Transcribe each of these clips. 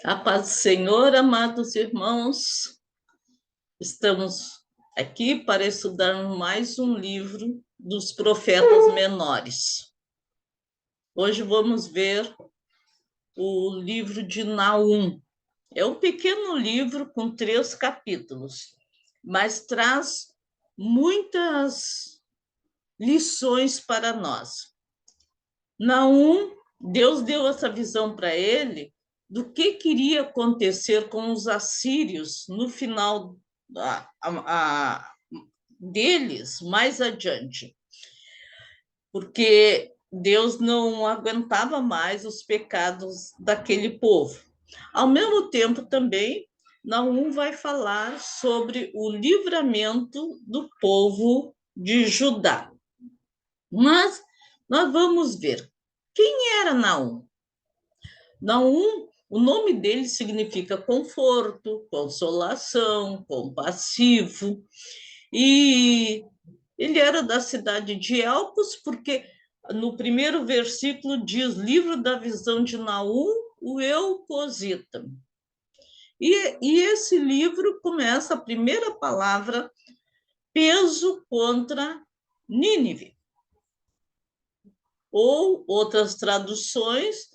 A paz do Senhor, amados irmãos, estamos aqui para estudar mais um livro dos profetas menores. Hoje vamos ver o livro de Naum. É um pequeno livro com 3 capítulos, mas traz muitas lições para nós. Naum, Deus deu essa visão para ele do que iria acontecer com os assírios no final deles, mais adiante, porque Deus não aguentava mais os pecados daquele povo. Ao mesmo tempo, também, Naum vai falar sobre o livramento do povo de Judá. Mas nós vamos ver quem era Naum. Naum, o nome dele significa conforto, consolação, compassivo. E ele era da cidade de Elpos, porque no primeiro versículo diz: livro da visão de Naum, o Eucosita. E esse livro começa a primeira palavra, peso contra Nínive. Ou outras traduções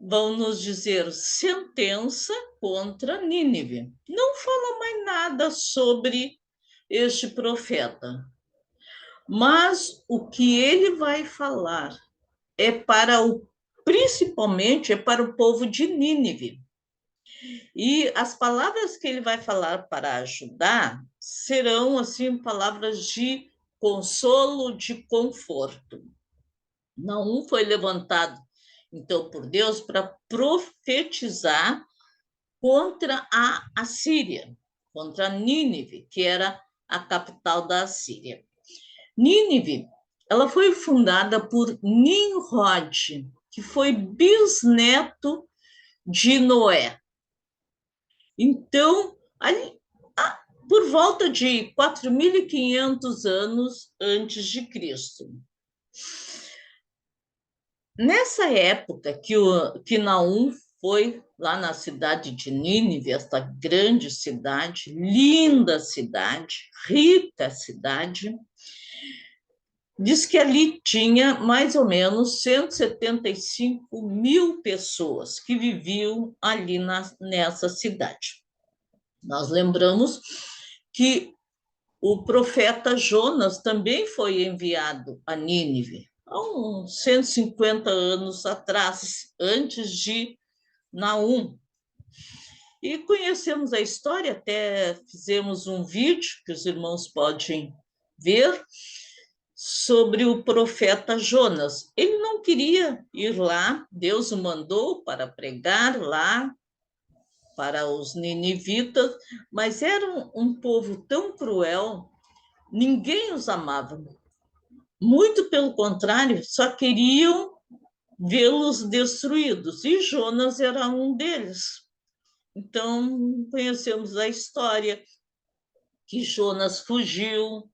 vão nos dizer sentença contra Nínive. Não fala mais nada sobre este profeta. Mas o que ele vai falar é principalmente é para o povo de Nínive. E as palavras que ele vai falar para ajudar serão assim palavras de consolo, de conforto. Naum foi levantado então por Deus para profetizar contra a Assíria, contra Nínive, que era a capital da Assíria. Nínive, ela foi fundada por Nimrod, que foi bisneto de Noé. Então, ali, por volta de 4.500 anos antes de Cristo. Nessa época que Naum foi lá na cidade de Nínive, esta grande cidade, linda cidade, rica cidade, diz que ali tinha mais ou menos 175 mil pessoas que viviam ali nessa cidade. Nós lembramos que o profeta Jonas também foi enviado a Nínive, há uns 150 anos atrás, antes de Naum. E conhecemos a história, até fizemos um vídeo que os irmãos podem ver, sobre o profeta Jonas. Ele não queria ir lá, Deus o mandou para pregar lá para os ninivitas, mas era um povo tão cruel, ninguém os amava. Muito pelo contrário, só queriam vê-los destruídos, e Jonas era um deles. Então, conhecemos a história que Jonas fugiu,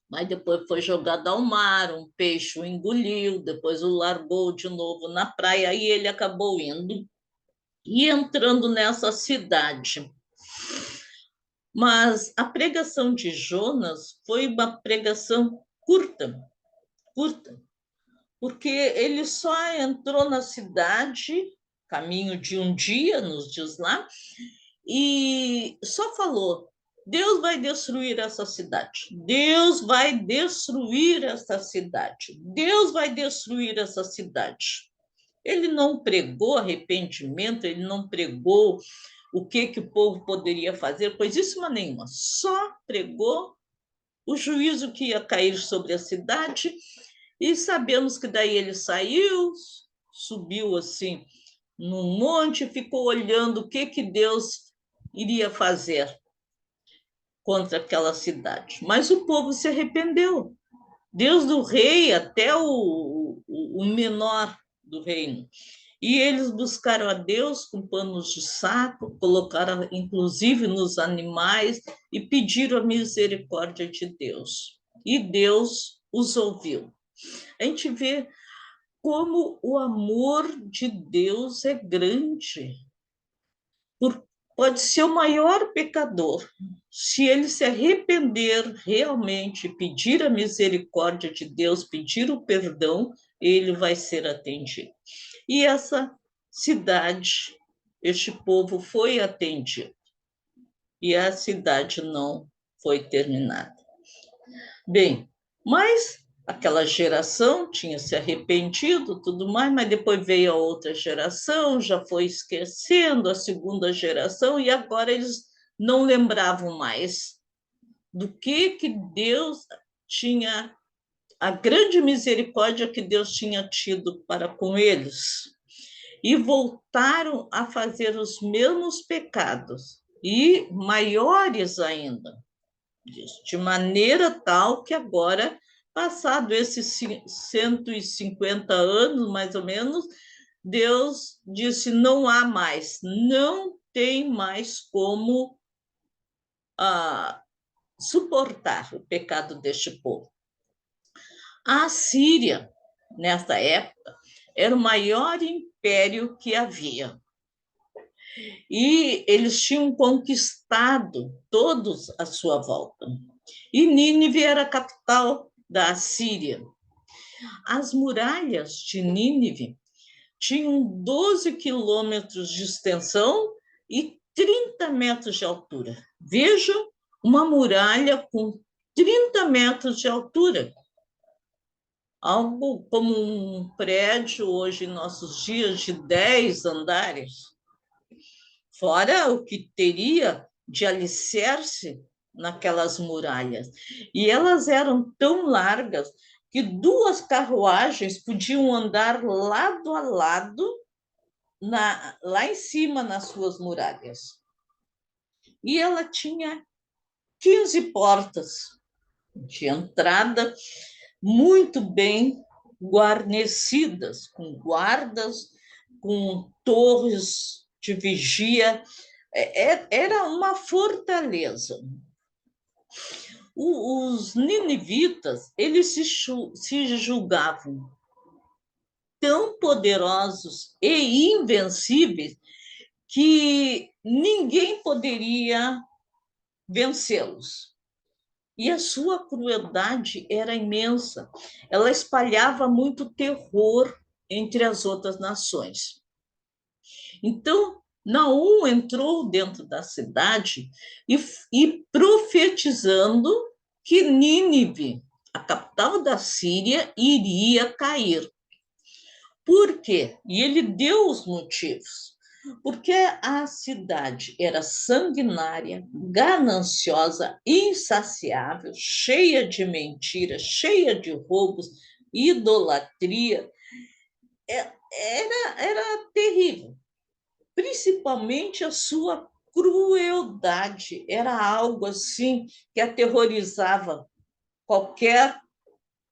mas depois foi jogado ao mar, um peixe o engoliu, depois o largou de novo na praia, e ele acabou indo e entrando nessa cidade. Mas a pregação de Jonas foi uma pregação curta, porque ele só entrou na cidade, caminho de um dia, nos diz lá, e só falou: Deus vai destruir essa cidade, Deus vai destruir essa cidade, Deus vai destruir essa cidade. Ele não pregou arrependimento, ele não pregou o que o povo poderia fazer, coisíssima nenhuma, só pregou o juízo que ia cair sobre a cidade, e sabemos que daí ele saiu, subiu assim num monte, ficou olhando o que Deus iria fazer contra aquela cidade. Mas o povo se arrependeu. Desde o rei até o menor do reino. E eles buscaram a Deus com panos de saco, colocaram inclusive nos animais e pediram a misericórdia de Deus. E Deus os ouviu. A gente vê como o amor de Deus é grande. Pode ser o maior pecador. Se ele se arrepender realmente, pedir a misericórdia de Deus, pedir o perdão, ele vai ser atendido. E essa cidade, este povo foi atendido. E a cidade não foi terminada. Bem, mas aquela geração tinha se arrependido, tudo mais, mas depois veio a outra geração, já foi esquecendo a segunda geração, e agora eles não lembravam mais do que Deus tinha, a grande misericórdia que Deus tinha tido para com eles. E voltaram a fazer os mesmos pecados, e maiores ainda, de maneira tal que agora, passado esses 150 anos, mais ou menos, Deus disse: não há mais, não tem mais como suportar o pecado deste povo. A Síria, nessa época, era o maior império que havia. E eles tinham conquistado todos à sua volta. E Nínive era a capital da Síria. As muralhas de Nínive tinham 12 quilômetros de extensão e 30 metros de altura. Vejam uma muralha com 30 metros de altura. Algo como um prédio hoje, em nossos dias, de 10 andares. Fora o que teria de alicerce naquelas muralhas. E elas eram tão largas que 2 carruagens podiam andar lado a lado lá em cima nas suas muralhas. E ela tinha 15 portas de entrada muito bem guarnecidas, com guardas, com torres de vigia. Era uma fortaleza. Os ninivitas, eles se julgavam tão poderosos e invencíveis que ninguém poderia vencê-los. E a sua crueldade era imensa. Ela espalhava muito terror entre as outras nações. Então, Naum entrou dentro da cidade e profetizando que Nínive, a capital da Síria, iria cair. Por quê? E ele deu os motivos. Porque a cidade era sanguinária, gananciosa, insaciável, cheia de mentiras, cheia de roubos, idolatria. Era terrível. Principalmente a sua crueldade. Era algo assim que aterrorizava qualquer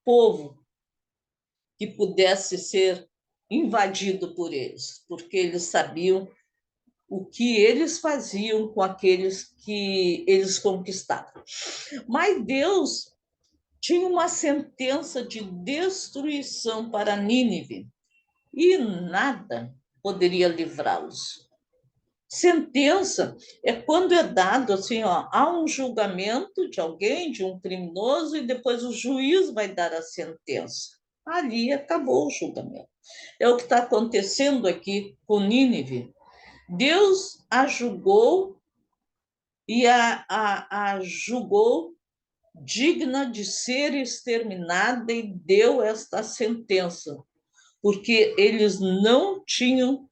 povo que pudesse ser invadido por eles, porque eles sabiam o que eles faziam com aqueles que eles conquistavam. Mas Deus tinha uma sentença de destruição para Nínive e nada poderia livrá-los. Sentença é quando é dado assim, ó, há um julgamento de alguém, de um criminoso, e depois o juiz vai dar a sentença. Ali acabou o julgamento. É o que está acontecendo aqui com Nínive. Deus a julgou e a julgou digna de ser exterminada e deu esta sentença, porque eles não tinham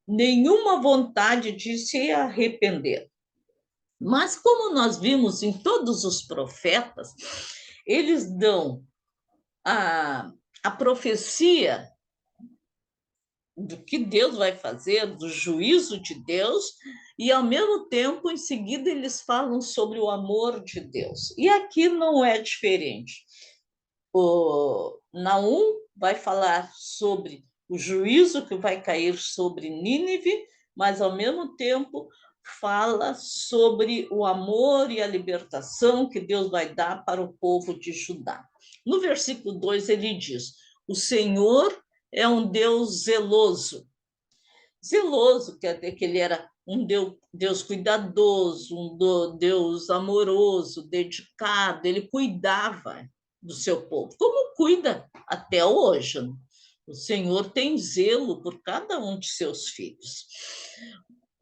nenhuma vontade de se arrepender. Mas, como nós vimos em todos os profetas, eles dão a profecia do que Deus vai fazer, do juízo de Deus, e ao mesmo tempo, em seguida, eles falam sobre o amor de Deus. E aqui não é diferente. O Naum vai falar sobre o juízo que vai cair sobre Nínive, mas ao mesmo tempo fala sobre o amor e a libertação que Deus vai dar para o povo de Judá. No versículo 2 ele diz: O Senhor é um Deus zeloso. Zeloso quer dizer que ele era um Deus cuidadoso, Deus amoroso, dedicado, ele cuidava do seu povo, como cuida até hoje. O Senhor tem zelo por cada um de seus filhos.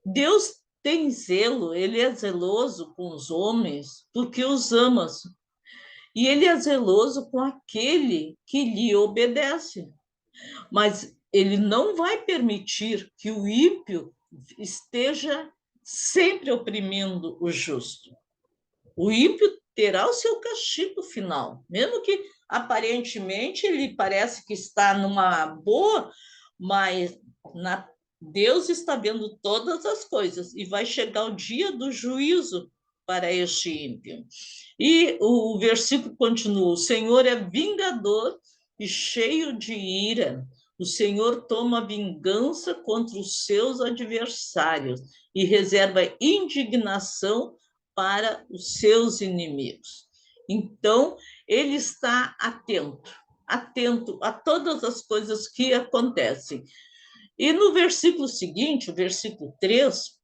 Deus tem zelo, ele é zeloso com os homens porque os ama. E ele é zeloso com aquele que lhe obedece. Mas ele não vai permitir que o ímpio esteja sempre oprimindo o justo. O ímpio terá o seu castigo final, mesmo que aparentemente ele parece que está numa boa, mas Deus está vendo todas as coisas e vai chegar o dia do juízo para este ímpio. E o versículo continua: o Senhor é vingador e cheio de ira. O Senhor toma vingança contra os seus adversários e reserva indignação para os seus inimigos. Então, ele está atento a todas as coisas que acontecem. E no versículo seguinte, o versículo 3,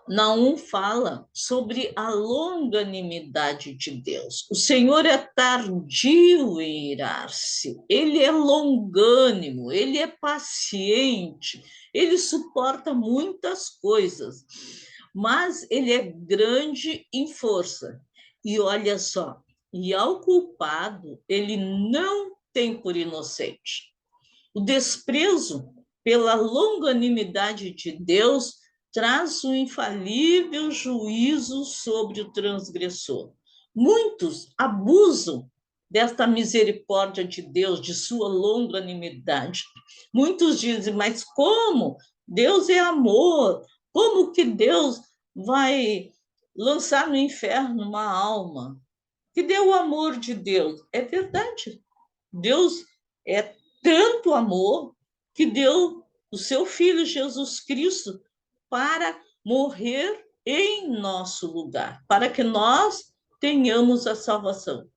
Naum fala sobre a longanimidade de Deus. O Senhor é tardio em irar-se, ele é longânimo, ele é paciente, ele suporta muitas coisas, mas ele é grande em força. E olha só, e ao culpado ele não tem por inocente. O desprezo pela longanimidade de Deus traz um infalível juízo sobre o transgressor. Muitos abusam desta misericórdia de Deus, de sua longanimidade. Muitos dizem, mas como? Deus é amor. Como que Deus vai lançar no inferno uma alma? Que deu o amor de Deus. É verdade. Deus é tanto amor que deu o seu Filho Jesus Cristo para morrer em nosso lugar, para que nós tenhamos a salvação.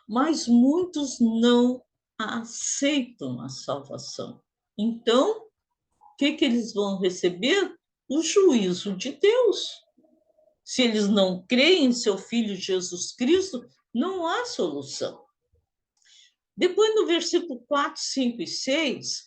Mas muitos não aceitam a salvação. Então, o que eles vão receber? O juízo de Deus. Se eles não creem em seu Filho Jesus Cristo, não há solução. Depois, no versículo 4, 5 e 6,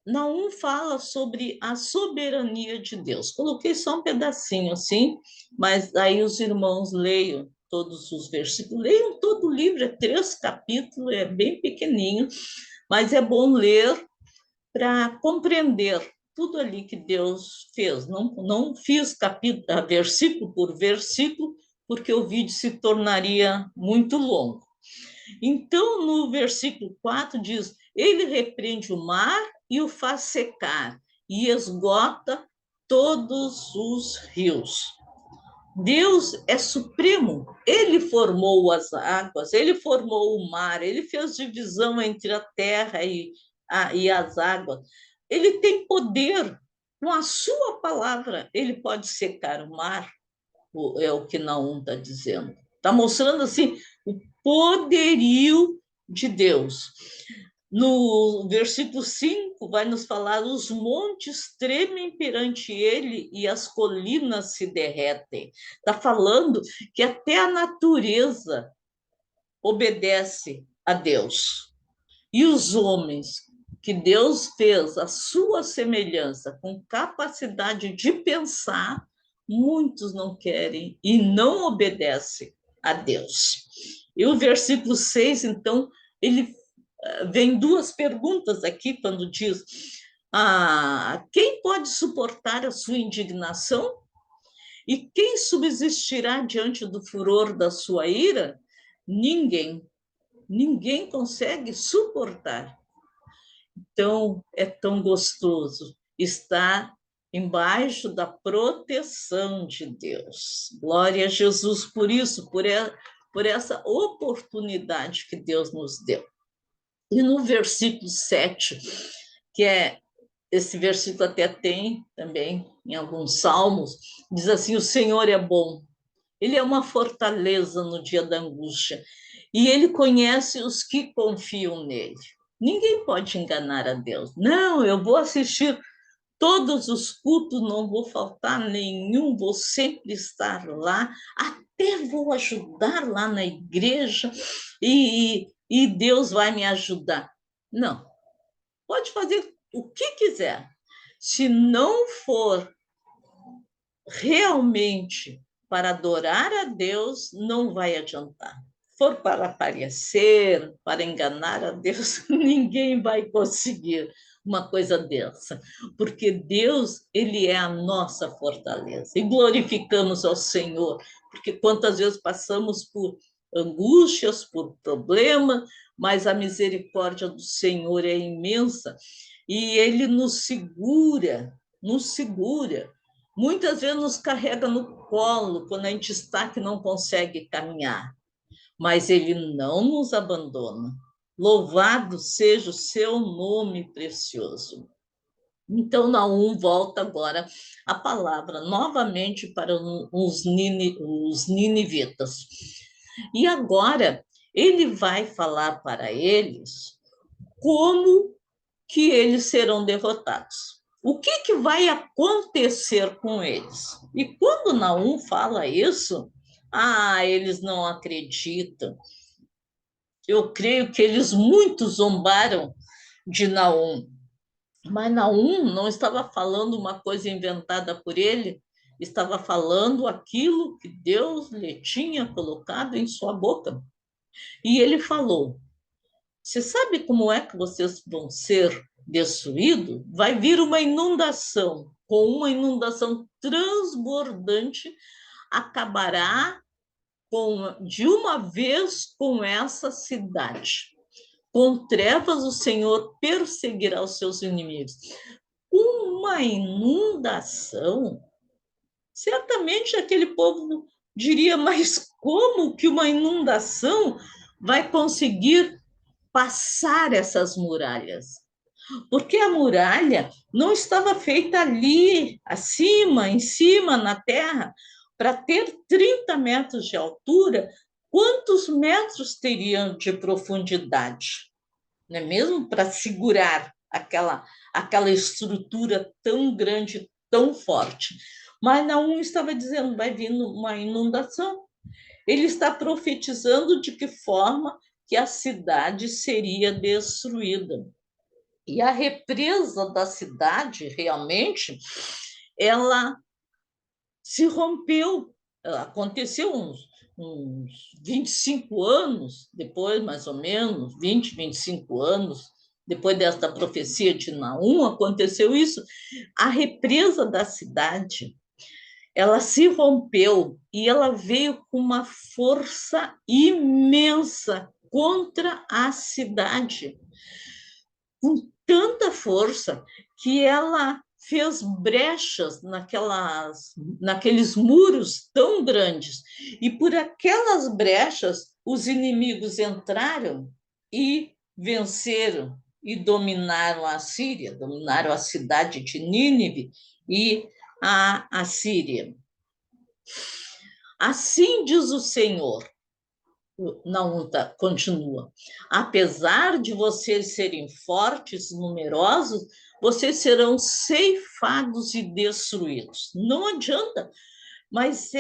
Naum fala sobre a soberania de Deus. Coloquei só um pedacinho assim, mas aí os irmãos leiam todos os versículos, leiam todo o livro, é 3 capítulos, é bem pequenininho, mas é bom ler para compreender tudo ali que Deus fez. Não fiz versículo por versículo, porque o vídeo se tornaria muito longo. Então, no versículo 4 diz: ele repreende o mar e o faz secar, e esgota todos os rios. Deus é supremo, ele formou as águas, ele formou o mar, ele fez divisão entre a terra e as águas. Ele tem poder, com a sua palavra, ele pode secar o mar, é o que Naum está dizendo. Está mostrando assim o poderio de Deus. No versículo 5, vai nos falar: os montes tremem perante ele e as colinas se derretem. Está falando que até a natureza obedece a Deus. E os homens que Deus fez a sua semelhança, com capacidade de pensar, muitos não querem e não obedecem a Deus. E o versículo 6, então, ele vem 2 perguntas aqui, quando diz: quem pode suportar a sua indignação? E quem subsistirá diante do furor da sua ira? Ninguém. Ninguém consegue suportar. Então, é tão gostoso estar embaixo da proteção de Deus. Glória a Jesus por isso, por essa oportunidade que Deus nos deu. E no versículo 7, que é esse versículo até tem também em alguns salmos, diz assim: o Senhor é bom, ele é uma fortaleza no dia da angústia. e ele conhece os que confiam nele. Ninguém pode enganar a Deus. Não, eu vou assistir todos os cultos, não vou faltar nenhum, vou sempre estar lá, até vou ajudar lá na igreja e Deus vai me ajudar. Não, pode fazer o que quiser. Se não for realmente para adorar a Deus, não vai adiantar. For para aparecer, para enganar a Deus, ninguém vai conseguir uma coisa dessa, porque Deus, ele é a nossa fortaleza. E glorificamos ao Senhor, porque quantas vezes passamos por angústias, por problemas, mas a misericórdia do Senhor é imensa e ele nos segura, nos segura. Muitas vezes nos carrega no colo quando a gente está que não consegue caminhar, mas ele não nos abandona. Louvado seja o seu nome precioso. Então, Naum volta agora a palavra novamente para os ninivitas. E agora ele vai falar para eles como que eles serão derrotados. O que, que vai acontecer com eles? E quando Naum fala isso, eles não acreditam. Eu creio que eles muito zombaram de Naum, mas Naum não estava falando uma coisa inventada por ele, estava falando aquilo que Deus lhe tinha colocado em sua boca. E ele falou: você sabe como é que vocês vão ser destruídos? Vai vir uma inundação. Com uma inundação transbordante, acabará de uma vez com essa cidade. Com trevas o Senhor perseguirá os seus inimigos. Uma inundação? Certamente aquele povo diria, mas como que uma inundação vai conseguir passar essas muralhas? Porque a muralha não estava feita ali, acima, em cima, na terra, para ter 30 metros de altura. Quantos metros teriam de profundidade? Não é mesmo? Para segurar aquela estrutura tão grande, tão forte. Mas Naum estava dizendo, vai vir uma inundação. Ele está profetizando de que forma que a cidade seria destruída. E a represa da cidade, realmente, ela se rompeu. Aconteceu uns 25 anos depois, mais ou menos, 20, 25 anos, depois desta profecia de Naum, aconteceu isso. A represa da cidade, ela se rompeu e ela veio com uma força imensa contra a cidade, com tanta força que ela fez brechas naqueles muros tão grandes. E por aquelas brechas, os inimigos entraram e venceram e dominaram a Síria, dominaram a cidade de Nínive e a Síria. Assim diz o Senhor, Naunta continua, apesar de vocês serem fortes, numerosos, vocês serão ceifados e destruídos. Não adianta, mas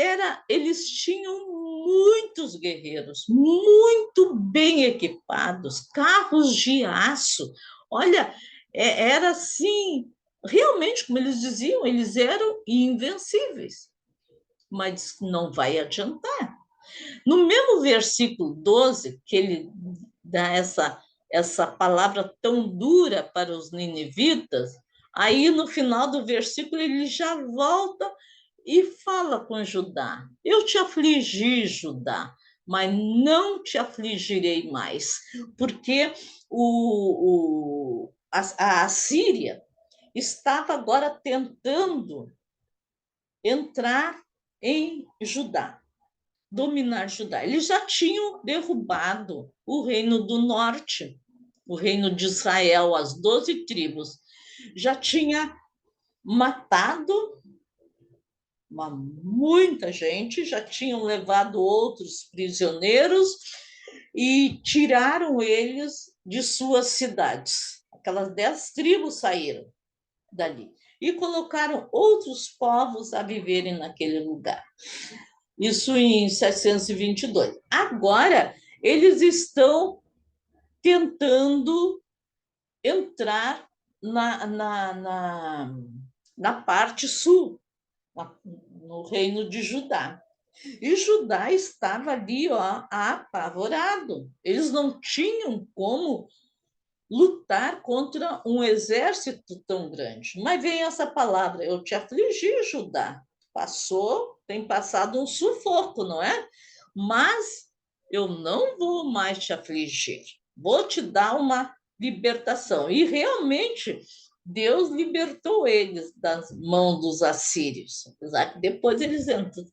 eles tinham muitos guerreiros, muito bem equipados, carros de aço. Olha, era assim, realmente, como eles diziam, eles eram invencíveis. Mas não vai adiantar. No mesmo versículo 12, que ele dá essa palavra tão dura para os ninivitas, aí no final do versículo ele já volta e fala com Judá: eu te afligi, Judá, mas não te afligirei mais, porque a Síria estava agora tentando entrar em Judá, dominar Judá. Eles já tinham derrubado o reino do norte, o reino de Israel, as 12 tribos. Já tinha matado muita gente, já tinham levado outros prisioneiros e tiraram eles de suas cidades. Aquelas 10 tribos saíram dali e colocaram outros povos a viverem naquele lugar. Isso em 722. Agora, eles estão tentando entrar na parte sul, no reino de Judá. E Judá estava ali, ó, apavorado. Eles não tinham como lutar contra um exército tão grande. Mas vem essa palavra: eu te afligi, Judá. Tem passado um sufoco, não é? Mas eu não vou mais te afligir. Vou te dar uma libertação. E realmente Deus libertou eles das mãos dos assírios, apesar que depois eles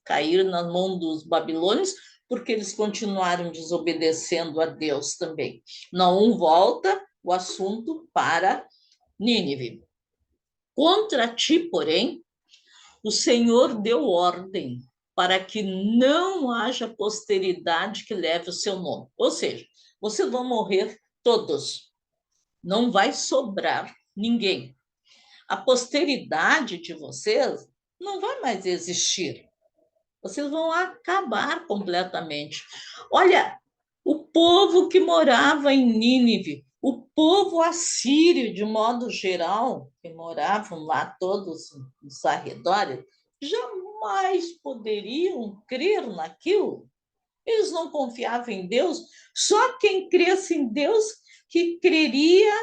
caíram na mão dos babilônios, porque eles continuaram desobedecendo a Deus também. Naum volta o assunto para Nínive. Contra ti, porém, o Senhor deu ordem para que não haja posteridade que leve o seu nome. Ou seja, vocês vão morrer todos. Não vai sobrar ninguém. A posteridade de vocês não vai mais existir. Vocês vão acabar completamente. Olha, o povo que morava em Nínive, o povo assírio, de modo geral, que moravam lá todos nos arredores, jamais poderiam crer naquilo. Eles não confiavam em Deus. Só quem cresce em Deus que creria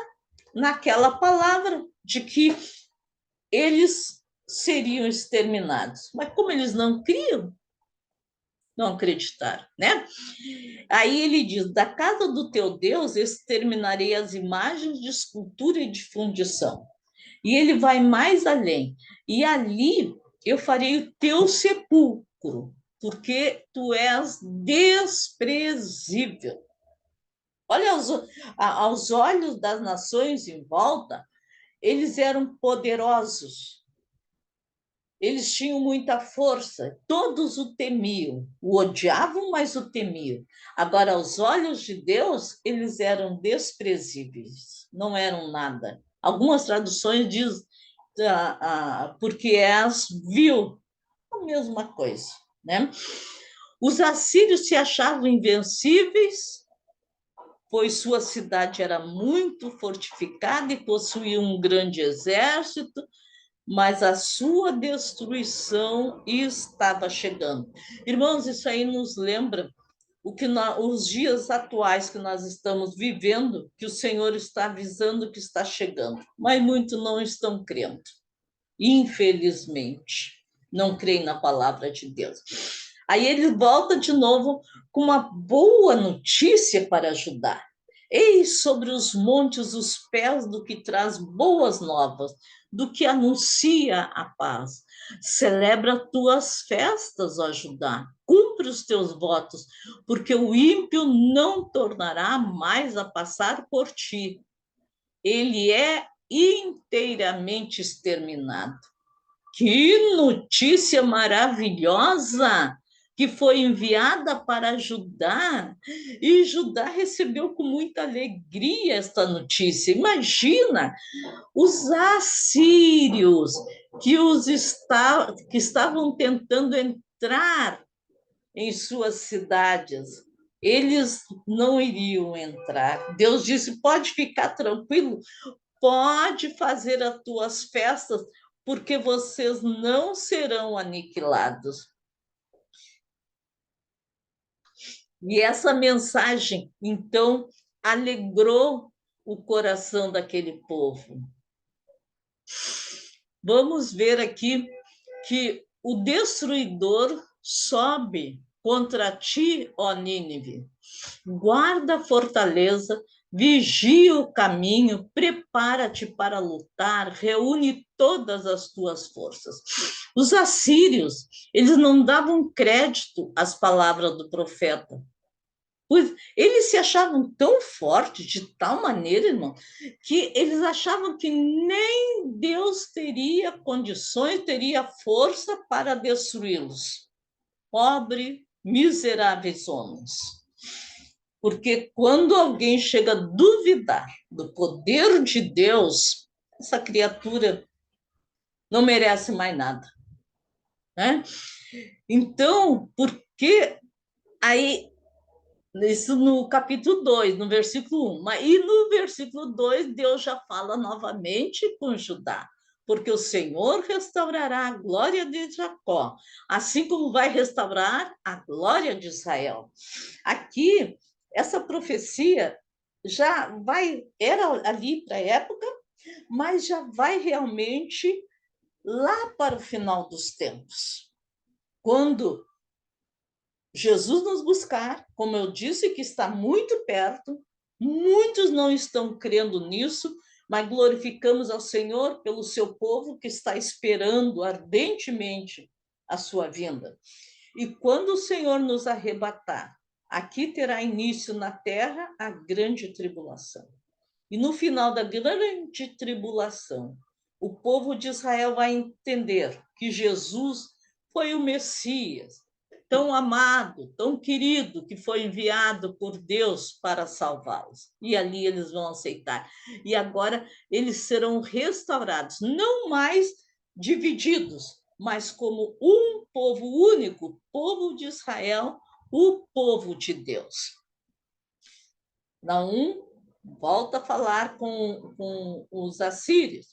naquela palavra de que eles seriam exterminados. Mas como eles não criam, não acreditaram, né? Aí ele diz: da casa do teu Deus exterminarei as imagens de escultura e de fundição. E ele vai mais além. E ali eu farei o teu sepulcro, porque tu és desprezível. Olha, aos olhos das nações em volta, eles eram poderosos, eles tinham muita força, todos o temiam, o odiavam, mas o temiam. Agora, aos olhos de Deus, eles eram desprezíveis, não eram nada. Algumas traduções dizem, porque és vil, a mesma coisa, né? Os assírios se achavam invencíveis, pois sua cidade era muito fortificada e possuía um grande exército, mas a sua destruição estava chegando. Irmãos, isso aí nos lembra os dias atuais que nós estamos vivendo, que o Senhor está avisando que está chegando, mas muitos não estão crendo. Infelizmente, não creem na palavra de Deus. Aí ele volta de novo com uma boa notícia para ajudar. Eis sobre os montes os pés do que traz boas novas, do que anuncia a paz. Celebra tuas festas, ó Judá. Cumpre os teus votos, porque o ímpio não tornará mais a passar por ti. Ele é inteiramente exterminado. Que notícia maravilhosa que foi enviada para Judá, e Judá recebeu com muita alegria esta notícia. Imagina os assírios que estavam tentando entrar em suas cidades. Eles não iriam entrar. Deus disse: pode ficar tranquilo, pode fazer as tuas festas, porque vocês não serão aniquilados. E essa mensagem, então, alegrou o coração daquele povo. Vamos ver aqui que o destruidor sobe contra ti, ó Nínive. Guarda a fortaleza, vigia o caminho, prepara-te para lutar, reúne todas as tuas forças. Os assírios, eles não davam crédito às palavras do profeta. Pois eles se achavam tão fortes, de tal maneira, irmão, que eles achavam que nem Deus teria condições, teria força para destruí-los. Pobre, miseráveis homens. Porque quando alguém chega a duvidar do poder de Deus, essa criatura não merece mais nada, né? Então, por que aí isso no capítulo 2, no versículo 1. E no versículo 2, Deus já fala novamente com Judá, porque o Senhor restaurará a glória de Jacó, assim como vai restaurar a glória de Israel. Aqui, essa profecia já vai, era ali para a época, mas já vai realmente lá para o final dos tempos. Quando Jesus nos buscar, como eu disse, que está muito perto, muitos não estão crendo nisso, mas glorificamos ao Senhor pelo seu povo que está esperando ardentemente a sua vinda. E quando o Senhor nos arrebatar, aqui terá início na terra a grande tribulação. E no final da grande tribulação, o povo de Israel vai entender que Jesus foi o Messias, tão amado, tão querido, que foi enviado por Deus para salvá-los. E ali eles vão aceitar. E agora eles serão restaurados, não mais divididos, mas como um povo único, povo de Israel, o povo de Deus. Naum volta a falar com os assírios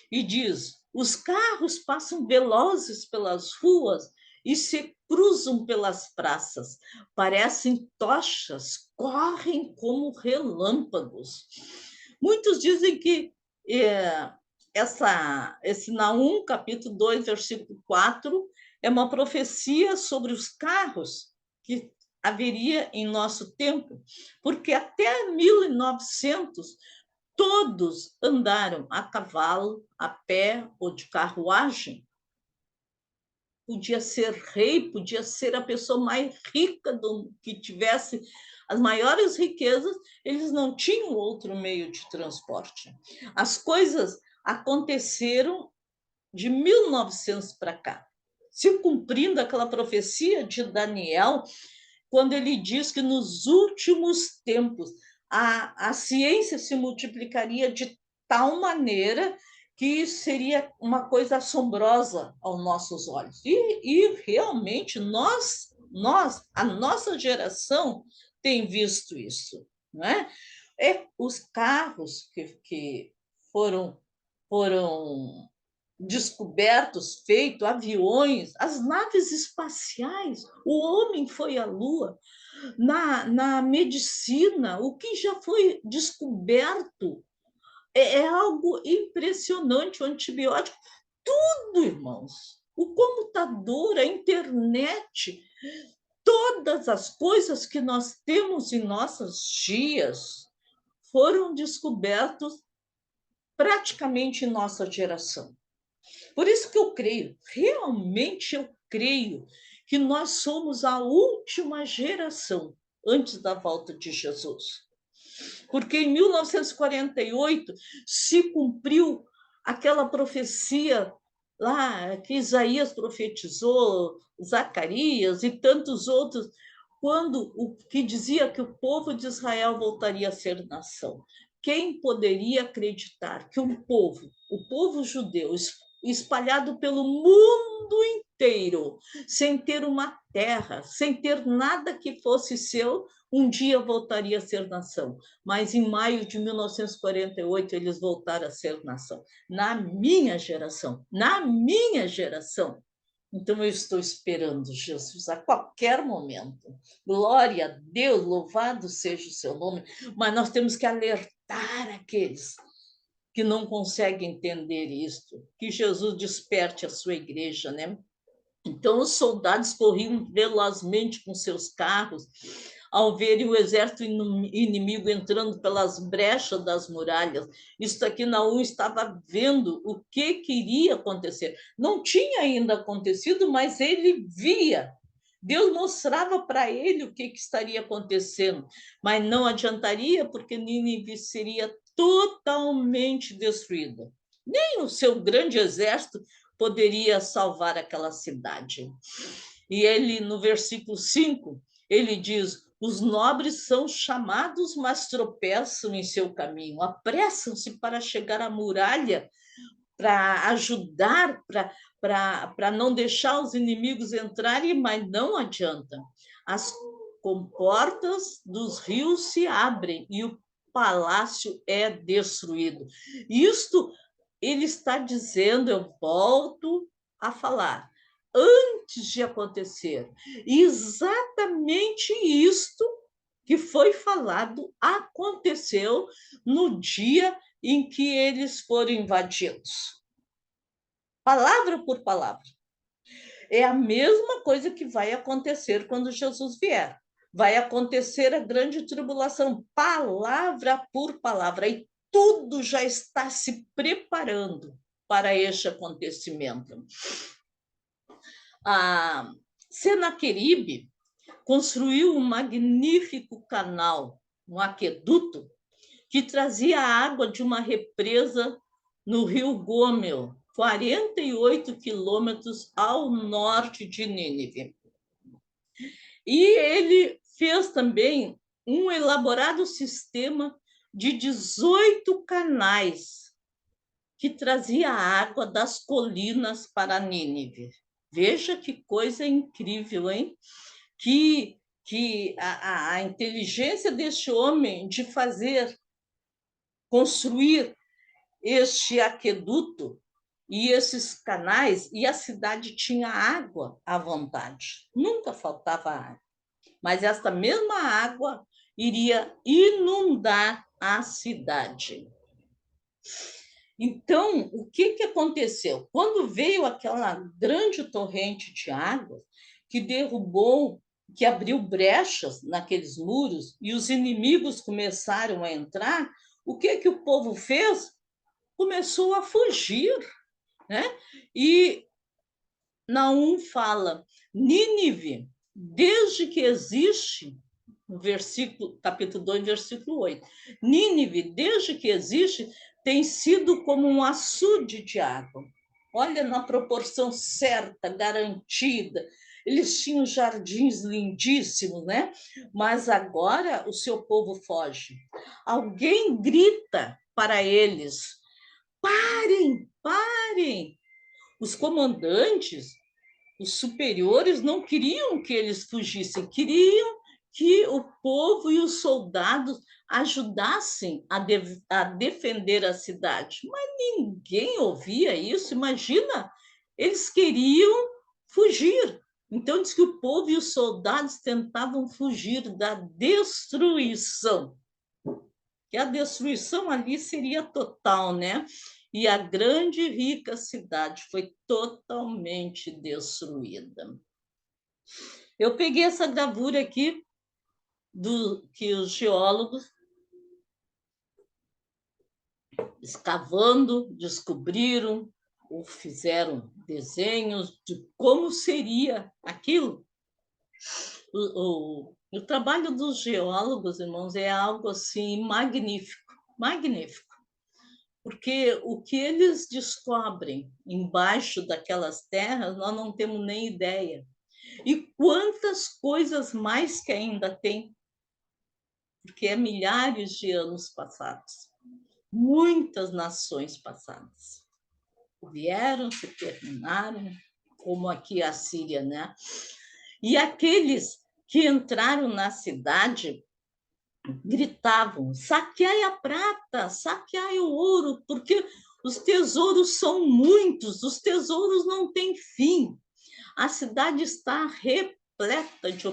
e diz: os carros passam velozes pelas ruas e se cruzam pelas praças, parecem tochas, correm como relâmpagos. Muitos dizem que esse Naum, capítulo 2, versículo 4, é uma profecia sobre os carros que haveria em nosso tempo, porque até 1900 todos andaram a cavalo, a pé ou de carruagem. Podia ser rei, podia ser a pessoa mais rica que tivesse as maiores riquezas, eles não tinham outro meio de transporte. As coisas aconteceram de 1900 para cá, se cumprindo aquela profecia de Daniel, quando ele diz que nos últimos tempos a ciência se multiplicaria de tal maneira que seria uma coisa assombrosa aos nossos olhos. E realmente a nossa geração tem visto isso, não é? Os carros que foram descobertos, feitos, aviões, as naves espaciais, o homem foi à Lua, na medicina, o que já foi descoberto é algo impressionante, o antibiótico, tudo, irmãos. O computador, a internet, todas as coisas que nós temos em nossos dias foram descobertos praticamente em nossa geração. Por isso que eu creio, realmente eu creio que nós somos a última geração antes da volta de Jesus. Porque em 1948 se cumpriu aquela profecia lá que Isaías profetizou, Zacarias e tantos outros, quando o que dizia que o povo de Israel voltaria a ser nação. Quem poderia acreditar que um povo, o povo judeu, espalhado pelo mundo inteiro, sem ter uma terra, sem ter nada que fosse seu, um dia voltaria a ser nação. Mas em maio de 1948 eles voltaram a ser nação. Na minha geração, na minha geração. Então eu estou esperando Jesus a qualquer momento. Glória a Deus, louvado seja o seu nome. Mas nós temos que alertar aqueles que não conseguem entender isto, que Jesus desperte a sua igreja, né? Então os soldados corriam velozmente com seus carros ao verem o exército inimigo entrando pelas brechas das muralhas. Isso aqui Naum estava vendo o que iria acontecer. Não tinha ainda acontecido, mas ele via. Deus mostrava para ele o que estaria acontecendo, mas não adiantaria, porque Nínive seria totalmente destruída. Nem o seu grande exército poderia salvar aquela cidade. E ele, no versículo 5, ele diz: Os nobres são chamados, mas tropeçam em seu caminho, apressam-se para chegar à muralha, para ajudar, para não deixar os inimigos entrarem, mas não adianta. As comportas dos rios se abrem e o palácio é destruído. Isto ele está dizendo, eu volto a falar, antes de acontecer. Exatamente isto que foi falado aconteceu no dia em que eles foram invadidos. Palavra por palavra. É a mesma coisa que vai acontecer quando Jesus vier. Vai acontecer a grande tribulação, palavra por palavra. E tudo já está se preparando para este acontecimento. A Senaqueribe construiu um magnífico canal, um aqueduto, que trazia água de uma represa no rio Gomel, 48 quilômetros ao norte de Nínive. E ele fez também um elaborado sistema de 18 canais que trazia água das colinas para Nínive. Veja que coisa incrível, hein? Que a inteligência deste homem de construir este aqueduto e esses canais, e a cidade tinha água à vontade, nunca faltava água. Mas esta mesma água iria inundar a cidade. Então, o que aconteceu? Quando veio aquela grande torrente de água que derrubou, que abriu brechas naqueles muros e os inimigos começaram a entrar, o que o povo fez? Começou a fugir, né? E Naum fala, Nínive, desde que existe, no capítulo 2, versículo 8, Nínive, desde que existe, tem sido como um açude de água. Olha, na proporção certa, garantida. Eles tinham jardins lindíssimos, né? Mas agora o seu povo foge. Alguém grita para eles: parem, parem. Os comandantes, os superiores, não queriam que eles fugissem, queriam que o povo e os soldados ajudassem a defender a cidade. Mas ninguém ouvia isso. Imagina, eles queriam fugir. Então, diz que o povo e os soldados tentavam fugir da destruição. E a destruição ali seria total, né? E a grande e rica cidade foi totalmente destruída. Eu peguei essa gravura aqui que os geólogos, escavando, descobriram ou fizeram desenhos de como seria aquilo. O trabalho dos geólogos, irmãos, é algo assim magnífico, magnífico. Porque o que eles descobrem embaixo daquelas terras, nós não temos nem ideia. E quantas coisas mais que ainda tem, porque é milhares de anos passados. Muitas nações passadas vieram, se terminaram, como aqui a Síria, né? E aqueles que entraram na cidade gritavam: saqueai a prata, saqueai o ouro, porque os tesouros são muitos, os tesouros não têm fim. A cidade está repleta de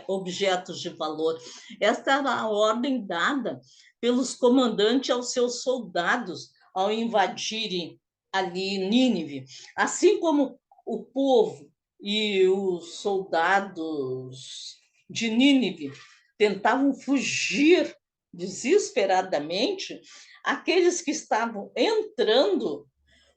objetos de valor. Esta era a ordem dada pelos comandantes aos seus soldados ao invadirem ali Nínive. Assim como o povo e os soldados de Nínive tentavam fugir desesperadamente, aqueles que estavam entrando,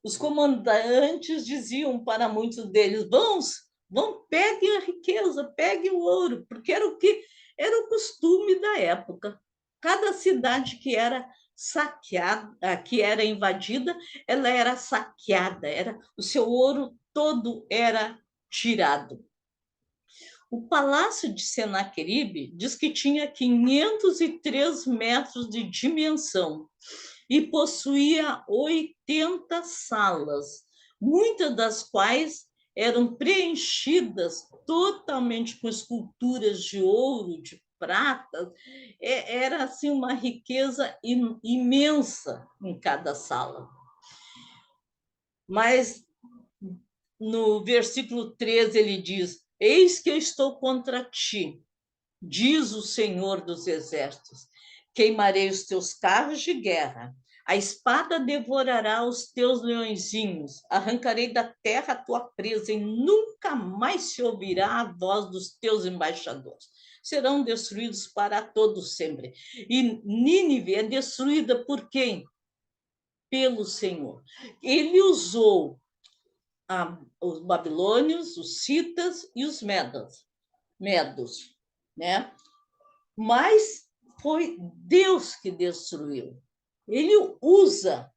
os comandantes diziam para muitos deles: vão, peguem a riqueza, peguem o ouro, porque era o costume da época. Cada cidade que era saqueada, que era invadida, ela era saqueada, o seu ouro todo era tirado. O palácio de Senaqueribe diz que tinha 503 metros de dimensão e possuía 80 salas, muitas das quais eram preenchidas totalmente com esculturas de ouro, de prata. Era assim uma riqueza imensa em cada sala. Mas no versículo 13 ele diz: Eis que eu estou contra ti, diz o Senhor dos Exércitos, queimarei os teus carros de guerra, a espada devorará os teus leõezinhos, arrancarei da terra a tua presa e nunca mais se ouvirá a voz dos teus embaixadores. Serão destruídos para todos sempre. E Nínive é destruída por quem? Pelo Senhor. Ele usou os babilônios, os citas e os medos, né? Mas foi Deus que destruiu. Ele usa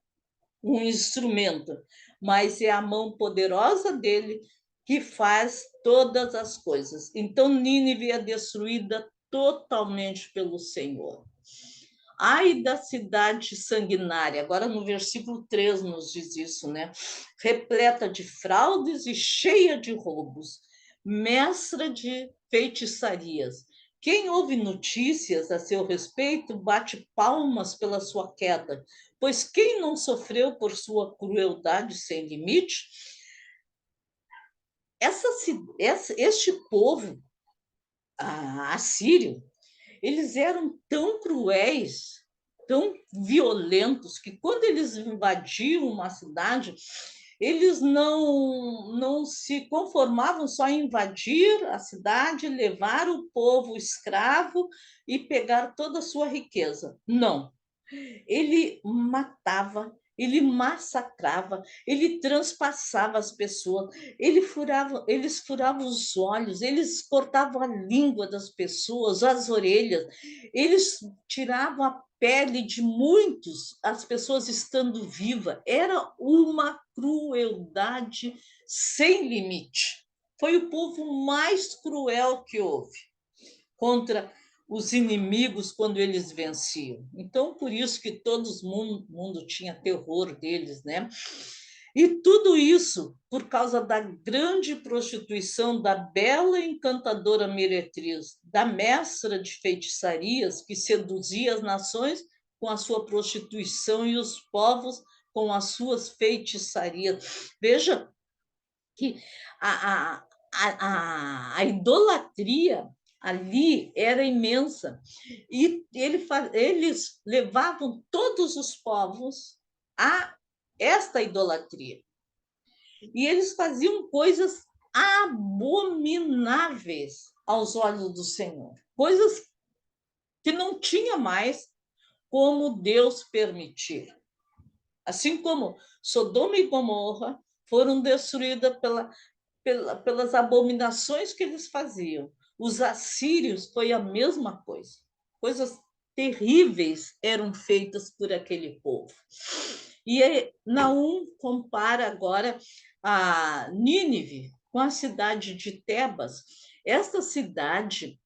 um instrumento, mas é a mão poderosa dele que faz todas as coisas. Então, Nínive é destruída totalmente pelo Senhor. Ai da cidade sanguinária, agora no versículo 3 nos diz isso, né? Repleta de fraudes e cheia de roubos, mestra de feitiçarias. Quem ouve notícias a seu respeito bate palmas pela sua queda, pois quem não sofreu por sua crueldade sem limite? Este povo assírio, eles eram tão cruéis, tão violentos, que quando eles invadiam uma cidade, eles não se conformavam só em invadir a cidade, levar o povo escravo e pegar toda a sua riqueza. Não. Ele matava, ele massacrava, ele transpassava as pessoas, eles furavam os olhos, eles cortavam a língua das pessoas, as orelhas, eles tiravam a pele de muitos, as pessoas estando vivas. Era uma crueldade sem limite. Foi o povo mais cruel que houve contra os inimigos quando eles venciam. Então, por isso que todo mundo tinha terror deles, né? E tudo isso por causa da grande prostituição da bela e encantadora meretriz, da mestra de feitiçarias que seduzia as nações com a sua prostituição e os povos com as suas feitiçarias. Veja que a idolatria ali era imensa. E eles levavam todos os povos a esta idolatria. E eles faziam coisas abomináveis aos olhos do Senhor, coisas que não tinha mais como Deus permitir. Assim como Sodoma e Gomorra foram destruídas pelas abominações que eles faziam. Os assírios foi a mesma coisa. Coisas terríveis eram feitas por aquele povo. E Naum compara agora a Nínive com a cidade de Tebas. Esta cidade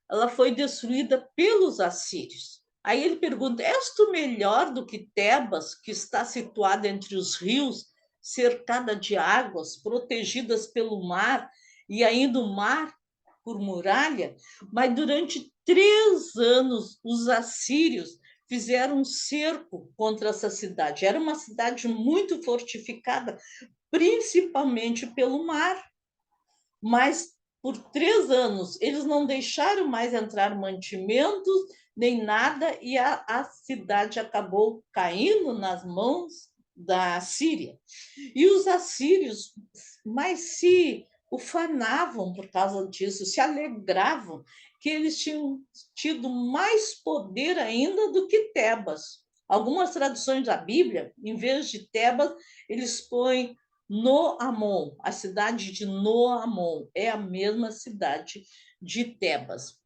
ela foi destruída pelos assírios. Aí ele pergunta: és tu melhor do que Tebas, que está situada entre os rios, cercada de águas, protegidas pelo mar, e ainda o mar por muralha? Mas durante 3 anos, os assírios fizeram um cerco contra essa cidade. Era uma cidade muito fortificada, principalmente pelo mar. Mas por 3 anos eles não deixaram mais entrar mantimentos nem nada, e a cidade acabou caindo nas mãos da Síria. E os assírios mais se ufanavam por causa disso, se alegravam que eles tinham tido mais poder ainda do que Tebas. Algumas traduções da Bíblia, em vez de Tebas, eles põem Noamon, a cidade de Noamon, é a mesma cidade de Tebas.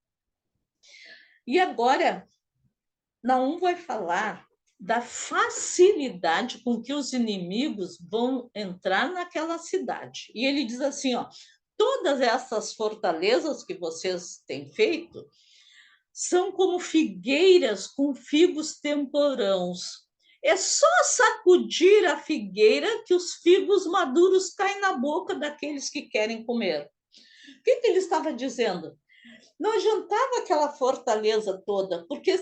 E agora, Naum vai falar da facilidade com que os inimigos vão entrar naquela cidade. E ele diz assim, ó: Todas essas fortalezas que vocês têm feito são como figueiras com figos temporãos. É só sacudir a figueira que os figos maduros caem na boca daqueles que querem comer. O que ele estava dizendo? Não adiantava aquela fortaleza toda, porque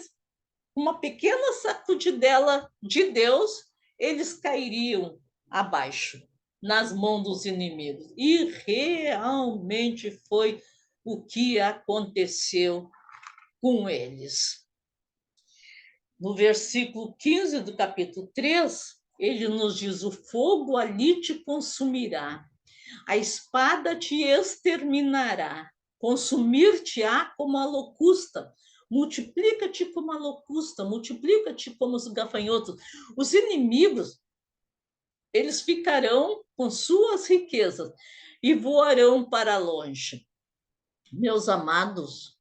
uma pequena sacudidela de Deus, eles cairiam abaixo, nas mãos dos inimigos. E realmente foi o que aconteceu com eles. No versículo 15 do capítulo 3, ele nos diz: o fogo ali te consumirá, a espada te exterminará, consumir-te-á como a locusta, multiplica-te como a locusta, multiplica-te como os gafanhotos. Os inimigos, eles ficarão com suas riquezas e voarão para longe. Meus amados,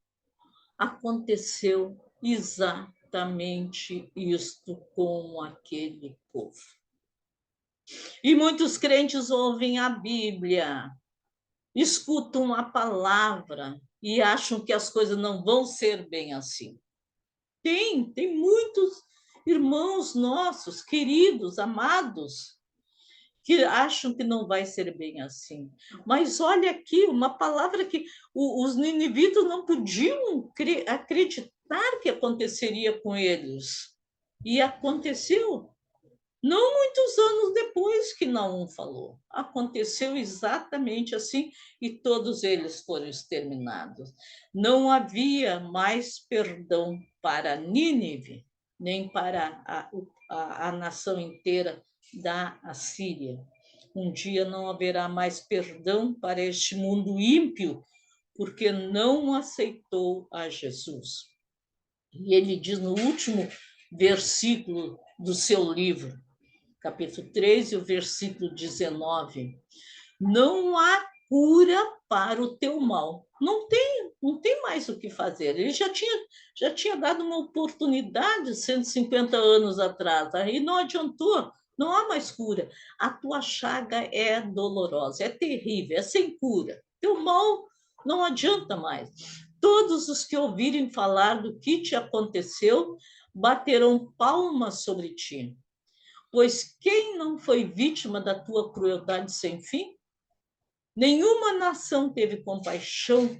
aconteceu exatamente isto com aquele povo. E muitos crentes ouvem a Bíblia, escutam a palavra e acham que as coisas não vão ser bem assim. Tem muitos irmãos nossos, queridos, amados, que acham que não vai ser bem assim. Mas olha aqui, uma palavra que os ninivitas não podiam acreditar que aconteceria com eles. E aconteceu. Não muitos anos depois que Naum falou. Aconteceu exatamente assim e todos eles foram exterminados. Não havia mais perdão para Nínive, nem para a nação inteira da Assíria. Um dia não haverá mais perdão para este mundo ímpio, porque não aceitou a Jesus. E ele diz no último versículo do seu livro, capítulo 3 e o versículo 19. Não há cura para o teu mal. Não tem mais o que fazer. Ele já tinha dado uma oportunidade 150 anos atrás, aí não adiantou, não há mais cura. A tua chaga é dolorosa, é terrível, é sem cura. Teu mal não adianta mais. Todos os que ouvirem falar do que te aconteceu baterão palmas sobre ti. Pois quem não foi vítima da tua crueldade sem fim? Nenhuma nação teve compaixão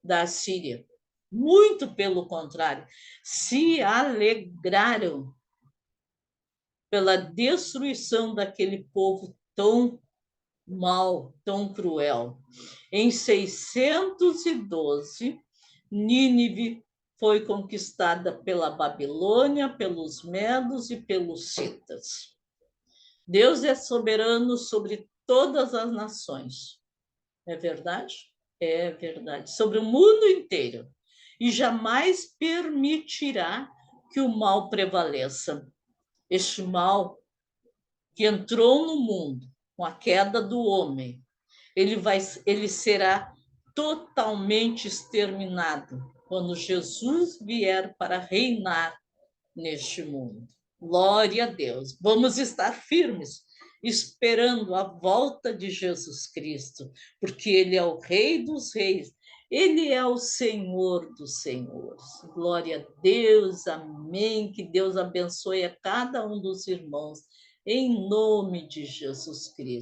da Assíria. Muito pelo contrário, se alegraram pela destruição daquele povo tão mau, tão cruel. Em 612, Nínive foi conquistada pela Babilônia, pelos medos e pelos citas. Deus é soberano sobre todas as nações. É verdade? É verdade. Sobre o mundo inteiro. E jamais permitirá que o mal prevaleça. Este mal que entrou no mundo com a queda do homem, ele será totalmente exterminado quando Jesus vier para reinar neste mundo. Glória a Deus. Vamos estar firmes, esperando a volta de Jesus Cristo, porque Ele é o Rei dos Reis, Ele é o Senhor dos Senhores. Glória a Deus, amém. Que Deus abençoe a cada um dos irmãos, em nome de Jesus Cristo.